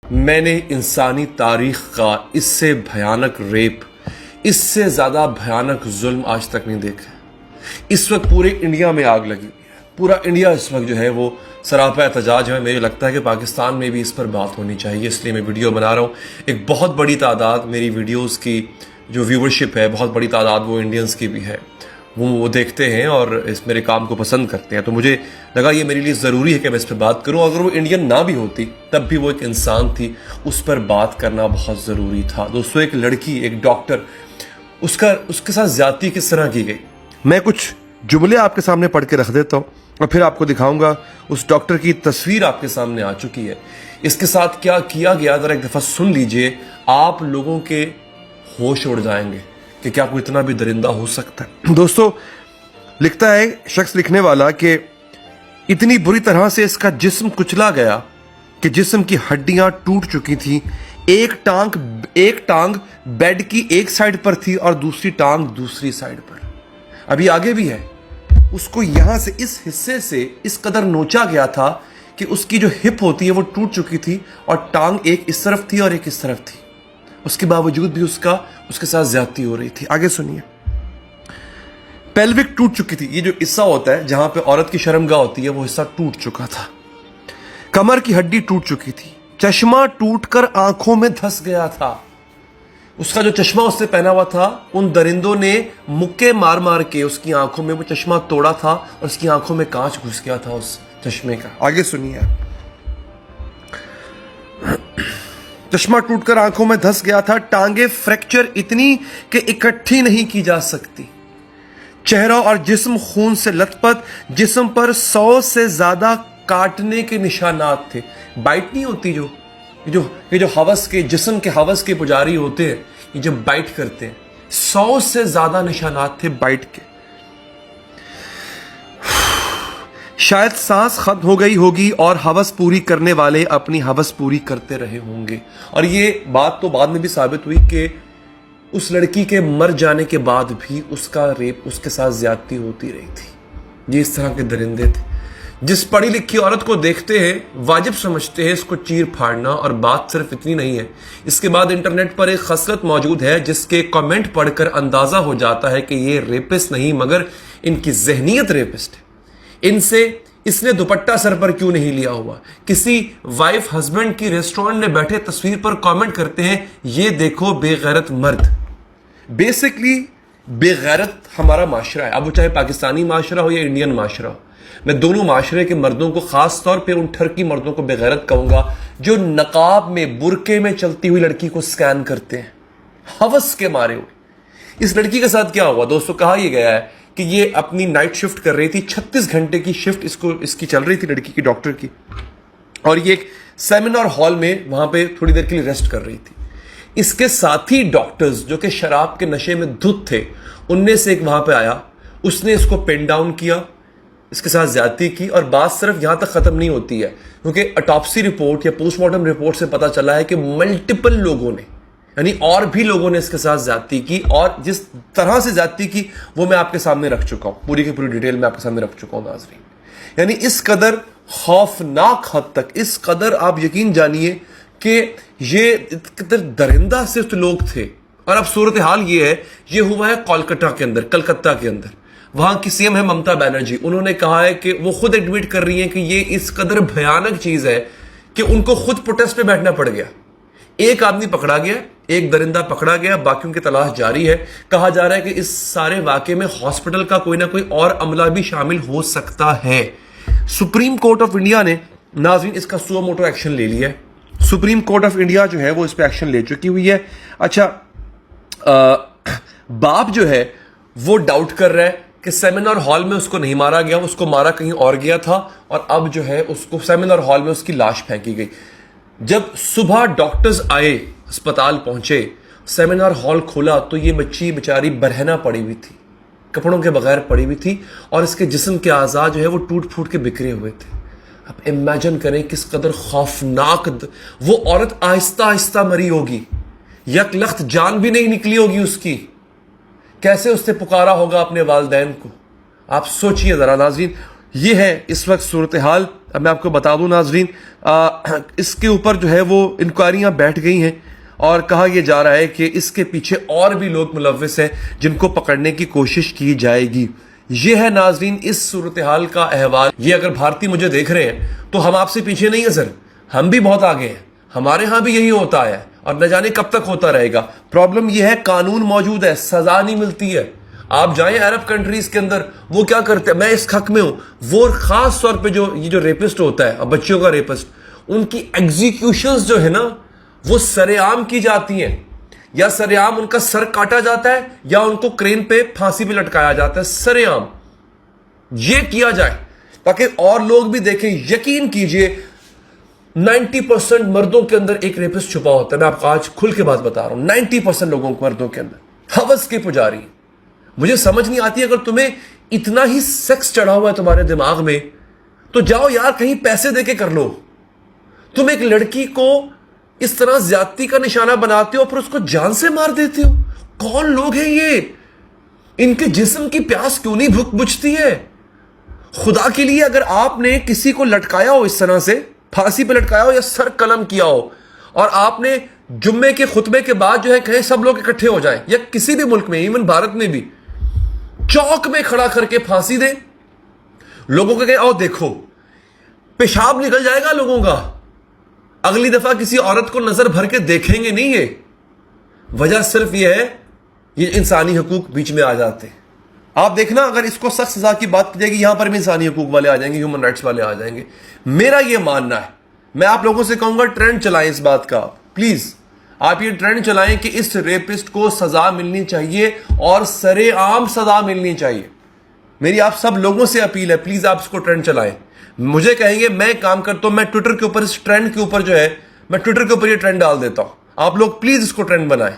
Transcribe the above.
میں نے انسانی تاریخ کا اس سے بھیانک ریپ، اس سے زیادہ بھیانک ظلم آج تک نہیں دیکھا۔ اس وقت پورے انڈیا میں آگ لگی ہوئی ہے، پورا انڈیا اس وقت جو ہے وہ سراپا احتجاج ہے۔ مجھے لگتا ہے کہ پاکستان میں بھی اس پر بات ہونی چاہیے، اس لیے میں ویڈیو بنا رہا ہوں۔ ایک بہت بڑی تعداد میری ویڈیوز کی جو ویورشپ ہے، بہت بڑی تعداد وہ انڈینز کی بھی ہے، وہ دیکھتے ہیں اور اس میرے کام کو پسند کرتے ہیں، تو مجھے لگا یہ میرے لیے ضروری ہے کہ میں اس پہ بات کروں۔ اگر وہ انڈین نہ بھی ہوتی تب بھی وہ ایک انسان تھی، اس پر بات کرنا بہت ضروری تھا۔ دوستو، ایک لڑکی، ایک ڈاکٹر، اس کے ساتھ زیادتی کس طرح کی گئی، میں کچھ جملے آپ کے سامنے پڑھ کے رکھ دیتا ہوں اور پھر آپ کو دکھاؤں گا۔ اس ڈاکٹر کی تصویر آپ کے سامنے آ چکی ہے، اس کے ساتھ کیا کیا گیا ذرا ایک دفعہ سن لیجئے، آپ لوگوں کے ہوش اڑ جائیں گے کہ کیا کوئی اتنا بھی درندہ ہو سکتا ہے۔ دوستو، لکھتا ہے شخص لکھنے والا کہ اتنی بری طرح سے اس کا جسم کچلا گیا کہ جسم کی ہڈیاں ٹوٹ چکی تھیں، ایک ٹانگ بیڈ کی ایک سائڈ پر تھی اور دوسری ٹانگ دوسری سائڈ پر۔ ابھی آگے بھی ہے، اس کو یہاں سے اس حصے سے اس قدر نوچا گیا تھا کہ اس کی جو ہپ ہوتی ہے وہ ٹوٹ چکی تھی اور ٹانگ ایک اس طرف تھی اور ایک اس طرف تھی۔ اس کے باوجود بھی اس کے ساتھ زیادتی ہو رہی تھی۔ آگے سنیے، پیلوک ٹوٹ چکی تھی، یہ جو حصہ ہوتا ہے جہاں پہ عورت کی شرمگاہ ہوتی ہے وہ حصہ ٹوٹ چکا تھا۔ کمر کی ہڈی ٹوٹ چکی تھی، چشمہ ٹوٹ کر آنکھوں میں دھس گیا تھا۔ اس کا جو چشمہ اس نے پہنا ہوا تھا، ان درندوں نے مکے مار مار کے اس کی آنکھوں میں وہ چشمہ توڑا تھا اور اس کی آنکھوں میں کانچ گھس گیا تھا اس چشمے کا۔ آگے سنیے، چشمہ ٹوٹ کر آنکھوں میں دھس گیا تھا، ٹانگیں فریکچر اتنی کہ اکٹھی نہیں کی جا سکتی، چہرہ اور جسم خون سے لت پت، جسم پر 100 سے زیادہ کاٹنے کے نشانات تھے۔ بائٹ نہیں ہوتی یہ جو ہوس کے جسم کے ہوس کے پجاری ہوتے ہیں، یہ جب بائٹ کرتے ہیں، 100 سے زیادہ نشانات تھے بائٹ کے۔ شاید سانس ختم ہو گئی ہوگی اور ہوس پوری کرنے والے اپنی ہوس پوری کرتے رہے ہوں گے۔ اور یہ بات تو بعد میں بھی ثابت ہوئی کہ اس لڑکی کے مر جانے کے بعد بھی اس کا ریپ، اس کے ساتھ زیادتی ہوتی رہی تھی۔ یہ اس طرح کے درندے تھے، جس پڑھی لکھی عورت کو دیکھتے ہیں واجب سمجھتے ہیں اس کو چیر پھاڑنا۔ اور بات صرف اتنی نہیں ہے، اس کے بعد انٹرنیٹ پر ایک خصلت موجود ہے جس کے کمنٹ پڑھ کر اندازہ ہو جاتا ہے کہ یہ ریپسٹ نہیں مگر ان کی ذہنیت ریپسٹ ہے۔ اس نے دوپٹہ سر پر کیوں نہیں لیا ہوا؟ کسی وائف ہسبینڈ کی ریسٹورنٹ میں بیٹھے تصویر پر کامنٹ کرتے ہیں، یہ دیکھو بے غیرت مرد۔ بیسکلی بے غیرت ہمارا معاشرہ ہے، اب وہ چاہے پاکستانی معاشرہ ہو یا انڈین معاشرہ ہو۔ میں دونوں معاشرے کے مردوں کو، خاص طور پہ ان ٹھرکی مردوں کو بے غیرت کہوں گا جو نقاب میں، برقعے میں چلتی ہوئی لڑکی کو سکین کرتے ہیں ہوس کے مارے ہوئے۔ اس لڑکی کے ساتھ کیا ہوا دوستو؟ کہا یہ گیا ہے کہ یہ اپنی نائٹ شفٹ کر رہی تھی، 36 گھنٹے کی شفٹ اس کی چل رہی تھی لڑکی کی، ڈاکٹر کی، اور یہ ایک سیمینار ہال میں وہاں پہ تھوڑی دیر کے لیے ریسٹ کر رہی تھی۔ اس کے ساتھی ڈاکٹرز جو کہ شراب کے نشے میں دھت تھے، ان میں سے ایک وہاں پہ آیا، اس نے اس کو پین ڈاؤن کیا، اس کے ساتھ زیادتی کی۔ اور بات صرف یہاں تک ختم نہیں ہوتی ہے، کیونکہ اٹاپسی رپورٹ یا پوسٹ مارٹم رپورٹ سے پتا چلا ہے کہ ملٹیپل لوگوں نے، یعنی اور بھی لوگوں نے اس کے ساتھ زیادتی کی، اور جس طرح سے زیادتی کی وہ میں آپ کے سامنے رکھ چکا ہوں، پوری کی پوری ڈیٹیل میں آپ کے سامنے رکھ چکا ہوں ناظرین۔ یعنی اس قدر خوفناک حد تک، اس قدر آپ یقین جانیے کہ یہ قدر درندہ صرف لوگ تھے۔ اور اب صورتحال یہ ہے، یہ ہوا ہے کولکتہ کے اندر، وہاں کی سی ایم ہے ممتا بینرجی۔ انہوں نے کہا ہے کہ وہ خود ایڈمٹ کر رہی ہیں کہ یہ اس قدر بھیانک چیز ہے کہ ان کو خود پروٹیسٹ پہ بیٹھنا پڑ گیا۔ ایک آدمی پکڑا گیا، ایک درندہ پکڑا گیا، باقیوں کی تلاش جاری ہے۔ کہا جا رہا ہے کہ اس سارے واقعے میں ہاسپٹل کا کوئی نہ کوئی اور عملہ بھی شامل ہو سکتا ہے۔ سپریم کورٹ آف انڈیا نے ناظرین اس کا سو موٹو ایکشن لے لیا ہے۔ سپریم کورٹ آف انڈیا جو ہے وہ اس پہ ایکشن لے چکی ہوئی ہے۔ اچھا، باپ جو ہے وہ ڈاؤٹ کر رہا ہے کہ سیمینار ہال میں اس کو نہیں مارا گیا، اس کو مارا کہیں اور گیا تھا، اور اب جو ہے اس کو سیمینار ہال میں اس کی لاش پھینکی گئی۔ جب صبح ڈاکٹرز آئے، اسپتال پہنچے، سیمینار ہال کھولا تو یہ بچی بیچاری برہنہ پڑی ہوئی تھی، کپڑوں کے بغیر پڑی ہوئی تھی، اور اس کے جسم کے اعضاء جو ہے وہ ٹوٹ پھوٹ کے بکھرے ہوئے تھے۔ اب امیجن کریں کس قدر خوفناک وہ عورت آہستہ آہستہ مری ہوگی، یک لخت جان بھی نہیں نکلی ہوگی اس کی، کیسے اس نے پکارا ہوگا اپنے والدین کو۔ آپ سوچئے ذرا ناظرین، یہ ہے اس وقت صورتحال. اب میں آپ کو بتا دوں ناظرین, اس کے اوپر جو ہے وہ انکوائریاں بیٹھ گئی ہیں اور کہا یہ جا رہا ہے کہ اس کے پیچھے اور بھی لوگ ملوث ہیں جن کو پکڑنے کی کوشش کی جائے گی. یہ ہے ناظرین اس صورتحال کا احوال. یہ اگر بھارتی مجھے دیکھ رہے ہیں تو ہم آپ سے پیچھے نہیں ہیں سر, ہم بھی بہت آگے ہیں. ہمارے ہاں بھی یہی ہوتا ہے اور نہ جانے کب تک ہوتا رہے گا. پرابلم یہ ہے قانون موجود ہے, سزا نہیں ملتی ہے. آپ جائیں عرب کنٹریز کے اندر, وہ کیا کرتے ہیں, میں اس حق میں ہوں, وہ خاص طور پہ یہ جو ریپسٹ ہوتا ہے, بچوں کا ریپسٹ, ان کی ایگزیکیوشنز جو ہے نا وہ سر عام کی جاتی ہیں, یا سر عام ان کا سر کاٹا جاتا ہے یا ان کو کرین پہ پھانسی پہ لٹکایا جاتا ہے. سر عام یہ کیا جائے تاکہ اور لوگ بھی دیکھیں. یقین کیجئے 90% مردوں کے اندر ایک ریپسٹ چھپا ہوتا ہے. میں آپ کو آج کھل کے بات بتا رہا ہوں, 90% لوگوں کو مردوں کے اندر ہوس کے پجاری. مجھے سمجھ نہیں آتی, اگر تمہیں اتنا ہی سیکس چڑھا ہوا ہے تمہارے دماغ میں تو جاؤ یار کہیں پیسے دے کے کر لو. تم ایک لڑکی کو اس طرح زیادتی کا نشانہ بناتے ہو پھر اس کو جان سے مار دیتے ہو. کون لوگ ہیں یہ؟ ان کے جسم کی پیاس کیوں نہیں بجھتی ہے؟ خدا کے لیے اگر آپ نے کسی کو لٹکایا ہو, اس طرح سے پھانسی پہ لٹکایا ہو یا سر قلم کیا ہو, اور آپ نے جمعے کے خطبے کے بعد جو ہے کہیں سب لوگ اکٹھے ہو جائیں, یا کسی بھی ملک میں, ایون بھارت میں بھی, چوک میں کھڑا کر کے پھانسی دیں, لوگوں کو کہیں آؤ دیکھو, پیشاب نکل جائے گا لوگوں کا. اگلی دفعہ کسی عورت کو نظر بھر کے دیکھیں گے نہیں. یہ وجہ صرف یہ ہے, یہ انسانی حقوق بیچ میں آ جاتے ہیں. آپ دیکھنا اگر اس کو سخت سزا کی بات کی جائے گی, یہاں پر بھی انسانی حقوق والے آ جائیں گے, ہیومن رائٹس والے آ جائیں گے. میرا یہ ماننا ہے, میں آپ لوگوں سے کہوں گا ٹرینڈ چلائیں اس بات کا, پلیز آپ یہ ٹرینڈ چلائیں کہ اس ریپسٹ کو سزا ملنی چاہیے اور سر عام سزا ملنی چاہیے. میری آپ سب لوگوں سے اپیل ہے, پلیز آپ اس کو ٹرینڈ چلائیں. مجھے کہیں گے میں کام کرتا ہوں, میں ٹویٹر کے اوپر اس ٹرینڈ کے اوپر جو ہے میں ٹویٹر کے اوپر یہ ٹرینڈ ڈال دیتا ہوں. آپ لوگ پلیز اس کو ٹرینڈ بنائیں.